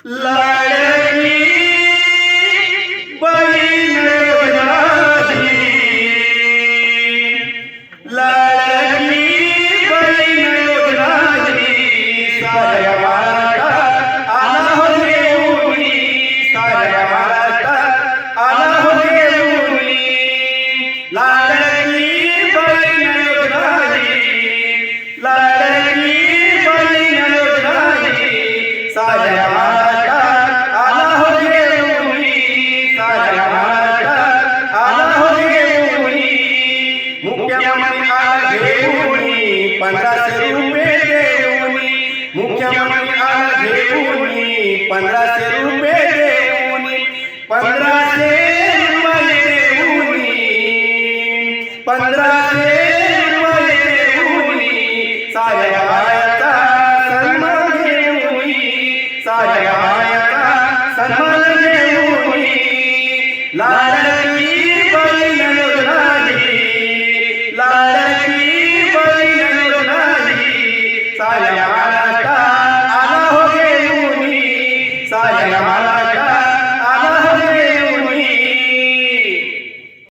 लाडकी बहीण योजनाची, लाडकी बहीण योजनाची, साऱ्या महाराष्ट्रात आला हो घेऊनी, साऱ्या महाराष्ट्रात आला हो घेऊनी, लाडकी बहीण योजनाची, लाडकी बहीण योजनाची, साऱ्या महाराष्ट्रात आला हो घेऊनी, साऱ्या महाराष्ट्रात आला हो घेऊनी, मुख्यमंत्री आला घेऊनी 1500 रुपये देऊनी, मुख्यमंत्री आला घेऊनी 1500 रुपये देऊनी, 1500 रुपये देऊनी, 1500 रुपये देऊनी, साऱ्या बायाचा सन्मान घेऊनी, साऱ्या बायाचा सन्मान घेऊनी, लाडकी